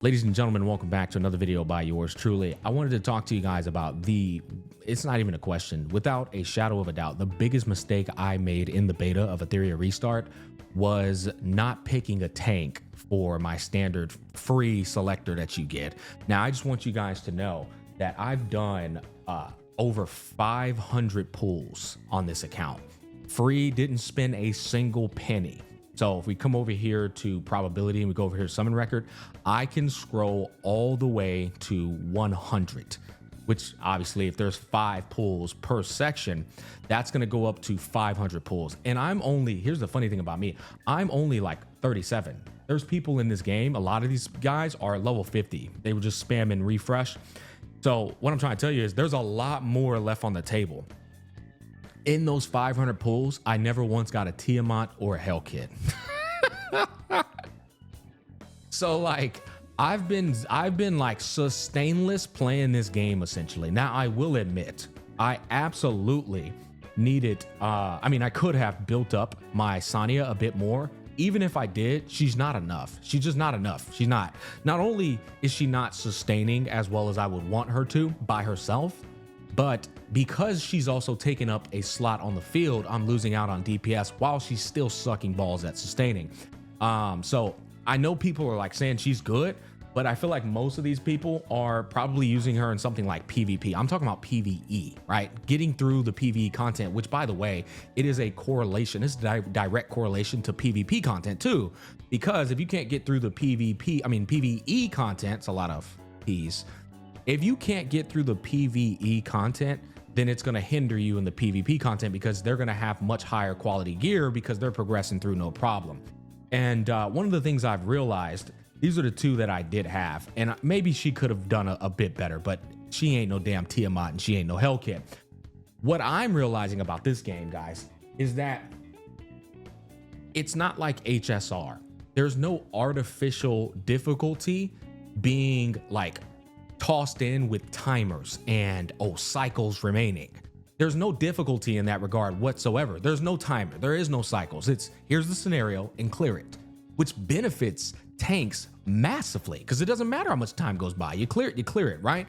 Ladies and gentlemen, welcome back to another video by yours truly. I wanted to talk to you guys about it's not even a question, without a shadow of a doubt, the biggest mistake I made in the beta of Etheria Restart was not picking a tank for my standard free selector that you get. Now, I just want you guys to know that I've done over 500 pulls on this account. Free, didn't spend a single penny. So if we come over here to probability and we go over here to summon record, I can scroll all the way to 100, which obviously if there's 5 pulls per section, that's going to go up to 500 pulls. And here's the funny thing about me, I'm only like 37. There's people in this game, a lot of these guys are level 50. They were just spam and refresh. So what I'm trying to tell you is there's a lot more left on the table. In those 500 pulls, I never once got a Tiamat or a Hell Kit. So like I've been like sustainless playing this game essentially. Now I will admit I absolutely needed I could have built up my Sania a bit more. Even if I did, she's not enough. She's just not enough. She's not only is she not sustaining as well as I would want her to by herself, but because she's also taking up a slot on the field, I'm losing out on DPS while she's still sucking balls at sustaining. So I know people are like saying she's good, but I feel like most of these people are probably using her in something like PvP. I'm talking about PvE, right? Getting through the PvE content, which by the way, it is a correlation. It's direct correlation to PvP content too, because if you can't get through the PvE content, it's a lot of P's. If you can't get through the PvE content, then it's going to hinder you in the PvP content because they're going to have much higher quality gear because they're progressing through no problem. And one of the things I've realized, these are the two that I did have, and maybe she could have done a bit better, but she ain't no damn Tiamat and she ain't no Hell Kit. What I'm realizing about this game, guys, is that it's not like HSR. There's no artificial difficulty being like tossed in with timers and cycles remaining. There's no difficulty in that regard whatsoever. There's no timer, there is no cycles. It's here's the scenario and clear it, which benefits tanks massively because it doesn't matter how much time goes by. You clear it, right?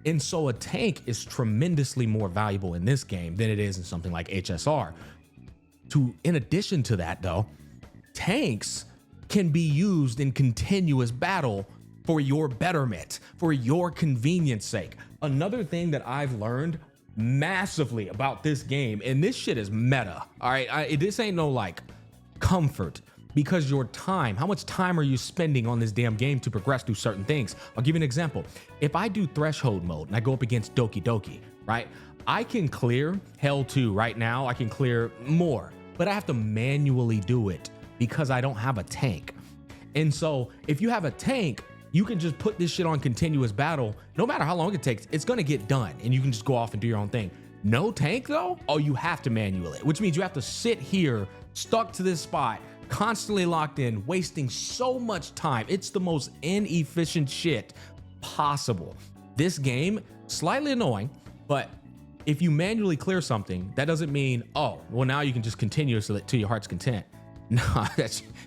And so a tank is tremendously more valuable in this game than it is in something like HSR. In addition to that though, tanks can be used in continuous battle for your betterment, for your convenience sake. Another thing that I've learned massively about this game, and this shit is meta, all right? This ain't no like comfort, because your time, how much time are you spending on this damn game to progress through certain things? I'll give you an example. If I do threshold mode and I go up against Doki Doki, right? I can clear Hell 2 right now, I can clear more, but I have to manually do it because I don't have a tank. And so if you have a tank, you can just put this shit on continuous battle. No matter how long it takes, it's gonna get done and you can just go off and do your own thing. No tank though, you have to manual it, which means you have to sit here stuck to this spot, constantly locked in, wasting so much time. It's the most inefficient shit possible. This game, slightly annoying, but if you manually clear something, that doesn't mean, now you can just continue to your heart's content. No,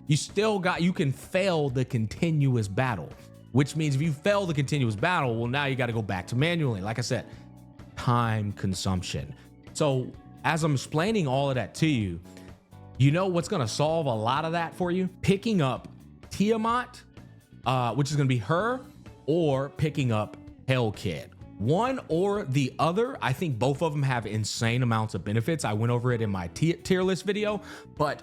you can fail the continuous battle. Which means if you fail the continuous battle, well, now you got to go back to manually. Like I said, time consumption. So as I'm explaining all of that to you, you know what's going to solve a lot of that for you? Picking up Tiamat, which is going to be her, or picking up Hell Kit. One or the other. I think both of them have insane amounts of benefits. I went over it in my tier list video, but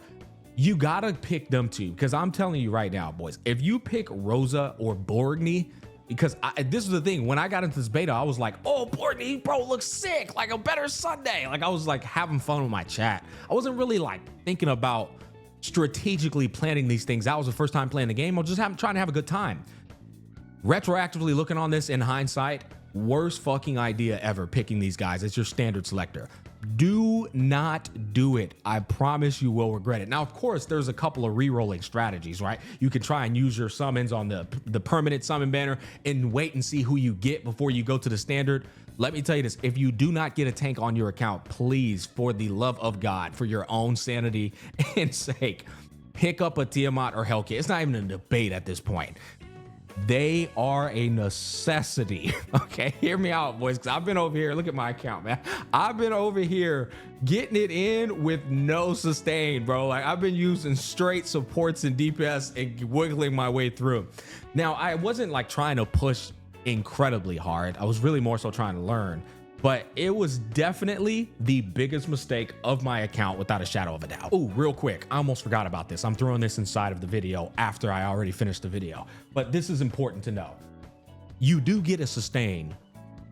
you gotta pick them two, because I'm telling you right now, boys, if you pick Rosa or Borgny, because this is the thing, when I got into this beta, I was like, Borgny, bro, looks sick, like a better Sunday. Like I was like having fun with my chat. I wasn't really like thinking about strategically planning these things. That was the first time playing the game. I was just trying to have a good time. Retroactively looking on this in hindsight, worst fucking idea ever picking these guys as your standard selector. Do not do it. I promise you will regret it. Now, of course, there's a couple of re-rolling strategies, right? You can try and use your summons on the permanent summon banner and wait and see who you get before you go to the standard. Let me tell you this, if you do not get a tank on your account, please, for the love of God, for your own sanity and sake, pick up a Tiamat or Hell Kit. It's not even a debate at this point. They are a necessity. Okay, hear me out, boys, because I've been over here. Look at my account, man. I've been over here getting it in with no sustain, bro. Like, I've been using straight supports and DPS and wiggling my way through. Now, I wasn't like trying to push incredibly hard. I was really more so trying to learn. But it was definitely the biggest mistake of my account without a shadow of a doubt. Oh, real quick, I almost forgot about this. I'm throwing this inside of the video after I already finished the video, but this is important to know. You do get a sustain,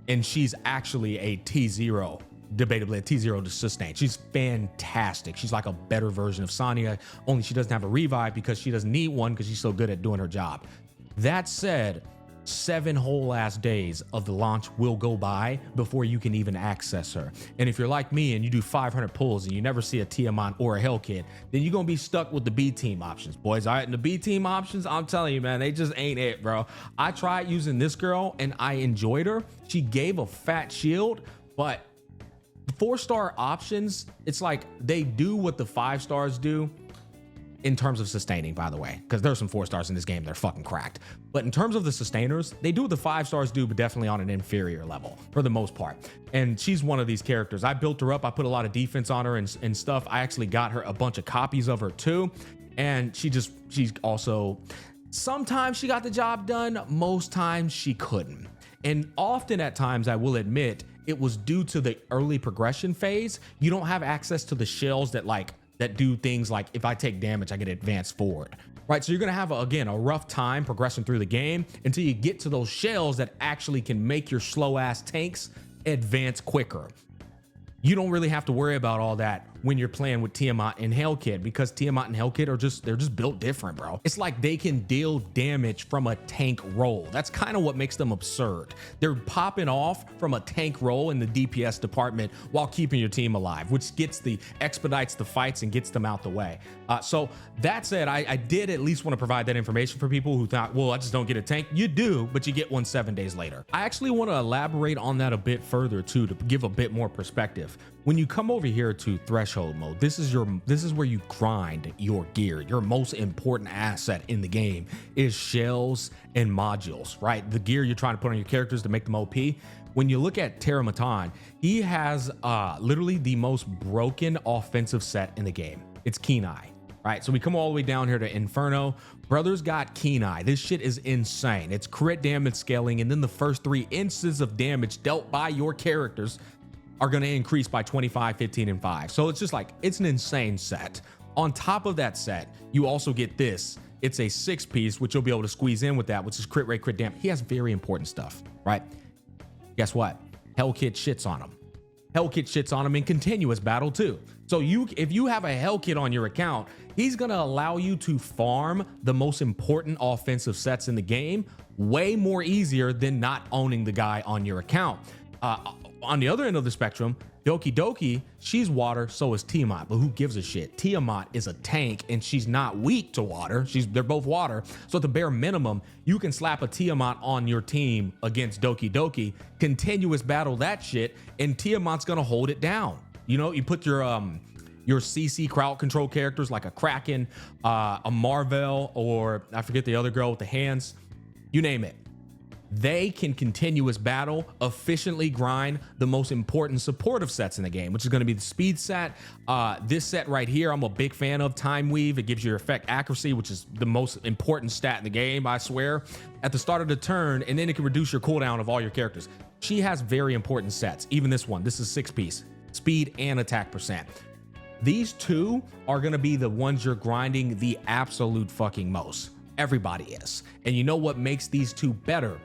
and she's actually a T0, debatably a T0 to sustain. She's fantastic. She's like a better version of Sonya, only she doesn't have a revive because she doesn't need one because she's so good at doing her job. That said, 7 whole ass days of the launch will go by before you can even access her. And if you're like me and you do 500 pulls and you never see a Tiamat or a Hellkit, then you're gonna be stuck with the B team options, boys. All right, and the B team options, I'm telling you, man, they just ain't it, bro. I tried using this girl and I enjoyed her. She gave a fat shield, but 4-star options, it's like they do what the 5 stars do. In terms of sustaining, by the way, because there's some 4 stars in this game, they're fucking cracked. But in terms of the sustainers, they do what the 5 stars do, but definitely on an inferior level for the most part. And she's one of these characters. I built her up. I put a lot of defense on her and stuff. I actually got her a bunch of copies of her too. And she's also, sometimes she got the job done. Most times she couldn't. And often at times, I will admit, it was due to the early progression phase. You don't have access to the shells that do things like if I take damage, I get advanced forward, right? So you're gonna have, again, a rough time progressing through the game until you get to those shells that actually can make your slow ass tanks advance quicker. You don't really have to worry about all that when you're playing with Tiamat and Hellkit, because Tiamat and Hellkit are they're just built different, bro. It's like they can deal damage from a tank roll. That's kind of what makes them absurd. They're popping off from a tank roll in the DPS department while keeping your team alive, which expedites the fights and gets them out the way. So that said, I did at least want to provide that information for people who thought, well, I just don't get a tank. You do, but you get one 7 days later. I actually want to elaborate on that a bit further too, to give a bit more perspective. When you come over here to threshold mode, this is where you grind your gear. Your most important asset in the game is shells and modules, right? The gear you're trying to put on your characters to make them OP. When you look at Terramatan, he has literally the most broken offensive set in the game. It's Keen Eye, right? So we come all the way down here to Inferno. Brother's got Keen Eye. This shit is insane. It's crit damage scaling, and then the first 3 instances of damage dealt by your characters are going to increase by 25, 15, and 5. So it's just like, it's an insane set. On top of that set, you also get this. It's a 6-piece, which you'll be able to squeeze in with that, which is crit rate, crit damage. He has very important stuff, right? Guess what? Hellkit shits on him. Hellkit shits on him in continuous battle too. So if you have a Hellkit on your account, he's going to allow you to farm the most important offensive sets in the game way more easier than not owning the guy on your account. On the other end of the spectrum, Doki Doki, she's water, so is Tiamat, but who gives a shit? Tiamat is a tank and she's not weak to water. They're both water. So at the bare minimum, you can slap a Tiamat on your team against Doki Doki, continuous battle that shit, and Tiamat's gonna hold it down. You know, you put your CC crowd control characters like a Kraken, a Marvel, or I forget the other girl with the hands, you name it. They can continuous battle, efficiently grind the most important supportive sets in the game, which is going to be the speed set. This set right here, I'm a big fan of. Time Weave, it gives your effect accuracy, which is the most important stat in the game, I swear, at the start of the turn, and then it can reduce your cooldown of all your characters. She has very important sets. Even this one, this is 6-piece, speed and attack percent. These two are going to be the ones you're grinding the absolute fucking most. Everybody is. And you know what makes these two better?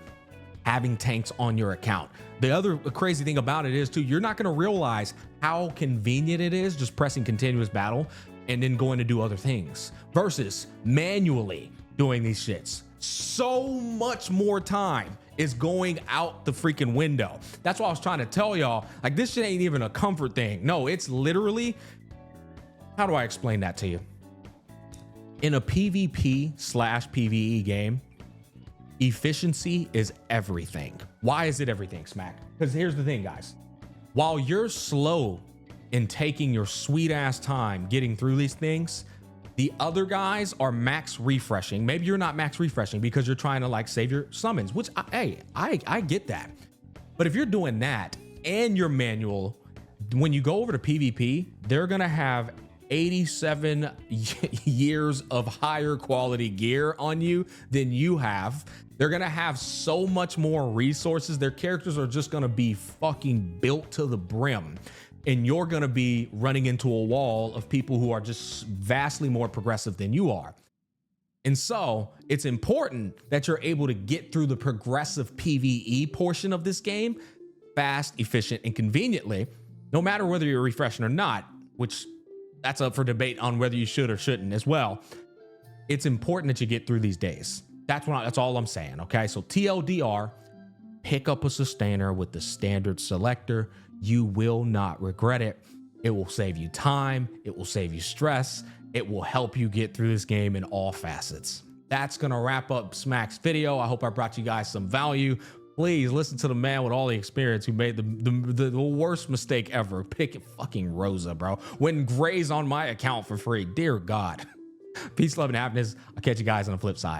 Having tanks on your account. The other crazy thing about it is too, you're not going to realize how convenient it is just pressing continuous battle and then going to do other things versus manually doing these shits. So much more time is going out the freaking window. That's what I was trying to tell y'all. Like, this shit ain't even a comfort thing. No, it's literally, how do I explain that to you? In a PvP/PvE game, efficiency is everything. Why is it everything, Smack? Because here's the thing, guys. While you're slow in taking your sweet ass time getting through these things, The other guys are max refreshing. Maybe you're not max refreshing because you're trying to like save your summons, which I get that. But if you're doing that and your manual, when you go over to PvP, they're gonna have 87 years of higher quality gear on you than you have. They're gonna have so much more resources. Their characters are just gonna be fucking built to the brim. And you're gonna be running into a wall of people who are just vastly more progressive than you are. And so it's important that you're able to get through the progressive PvE portion of this game fast, efficient, and conveniently, no matter whether you're refreshing or not, which that's up for debate on whether you should or shouldn't as well. It's important that you get through these days. That's all I'm saying, okay? So TLDR, pick up a sustainer with the standard selector. You will not regret it. It will save you time. It will save you stress. It will help you get through this game in all facets. That's gonna wrap up Smack's video. I hope I brought you guys some value. Please listen to the man with all the experience who made the worst mistake ever. Pick fucking Rosa, bro. When Gray's on my account for free. Dear God. Peace, love, and happiness. I'll catch you guys on the flip side.